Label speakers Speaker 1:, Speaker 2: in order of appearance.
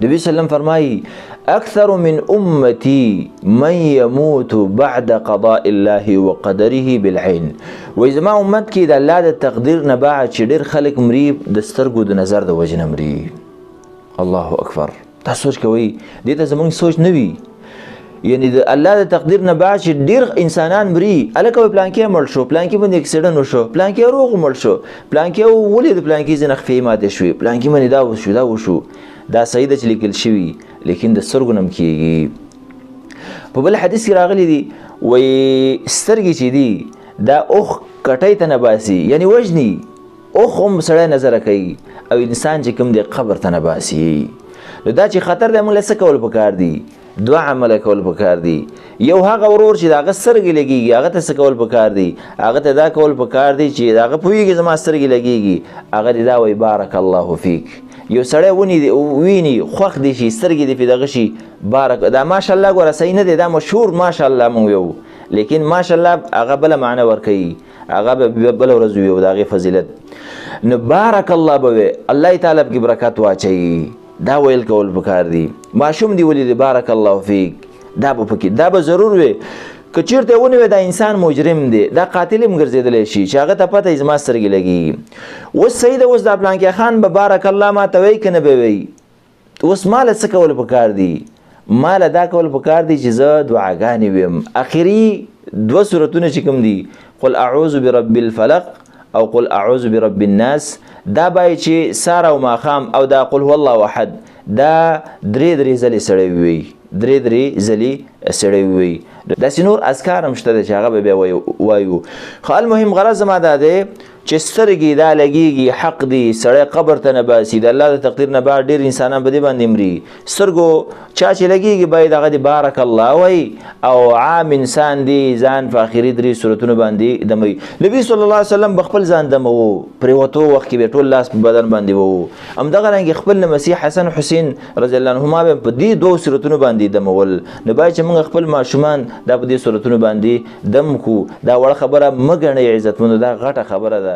Speaker 1: نبی وسلم فرمایي اکثر من امتی من يموت بعد قضاء الله وقدره بالعين. وای زما امت کې د الله د تقدیر نه بعد چې ډېر خلک مري د سترګو د نظر د وجې نه مري. الله اکبر. دا سوچ کوئ، دې ته زموږ سوچ نه وي. یعنی د الله د تقدیر نه بعد چې ډېر انسانان مري، هلکه وایي پلانکې مړ شو، پلانکې باندې اکسیډنټ وشو، پلانکې روغ مړ شو، پلانکې ولې د پلانکې ځینې خفې ماتې شوې، پلانکې باندې دا وشو دا وشو. دا صحیح ده چې لیکل شوي، لیکن د سترګو نه هم کېږي. په بل حدیث کې راغلی دي وایي سترګې چې دي دا اوښ کټۍ ته نه باسي، یعنی وژني. اوښ هم سړی نظره کوي او انسان چې کوم دی قبر ته نه باسي. نو دا چې خطر دی موږ له څه کول پکار دي؟ دوه عمله کول پکار دي. یو هغه ورور چې د هغه سترګې لګېږي هغه ته څه کول پکار دي؟ هغه ته دا کول پکار دي چې هغه پوهېږي زما سترګې لګېږي، هغه دې دا وایي بارک الله فیک. یو سړی ویني خوښ دی شي سترګې دې پې دغه شي بارک. دا ماشاءالله ګوره صحیح نه دی، دا مشهور ماشاءالله مونږ ویو، لیکن ماشاءالله هغه بله معنی ورکوي، هغه به بله ورځ ویو د هغې فضیلت. نو بارک الله به وی، الله تعالی پکې برکت واچوي. دا ویل کول پکار دي. ماشوم دی ولید بارک الله فیک، دا به پکې دا به ضرور وي. که چیرته ونوي دا انسان مجرم دی، دا قاتل هم ګرځېدلی شي چې هغه ته پته زما سترګې لګېږي. اوس صحیح ده، اوس دا پلانکي خان به بارک الله ماته وایي که نه به وایي. اوس ماله څه کول پکار دي؟ ماله دا کول پکار دي چې زه دعاګانې ویم. اخري دوه صورتونه چې کوم دي، قل اعوذ برب الفلق او قل اعوذ برب الناس، دا باید چې سار او ماښام، او دا قل هو الله احد دا درې ځلې سړی ووایي، درې ځلې سړی ووایي. داسې نور اذکار هم شته چې هغه به بیا وایو. خو المهم غرض زما دا دی چې سترګې دا لګېږي حق دی، سړی قبر ته نه باسي. د الله د تقدیر نه بعد ډېر انسانان په دې باندې مري. سترګو چا چې لګېږي باید هغه د بارک الله وایي، او عام انسان دی ځان په آخري درې صورتونو باندې دموي. نبي صلی الله علیه وسلم به خپل ځان دموو، پرېوتو وخت کې به ټول لاس په بدن باندې وو. همدغه رنګې خپل مسیح حسن حسین رضی الله عنهما به په دې دوو صورتونو باندې دمول. نو باید چې موږ خپل ماشومان دا په دې صورتونو باندې دم کو. دا وړه خبره مه ګڼئ عزتمندو، دا غټه خبره ده.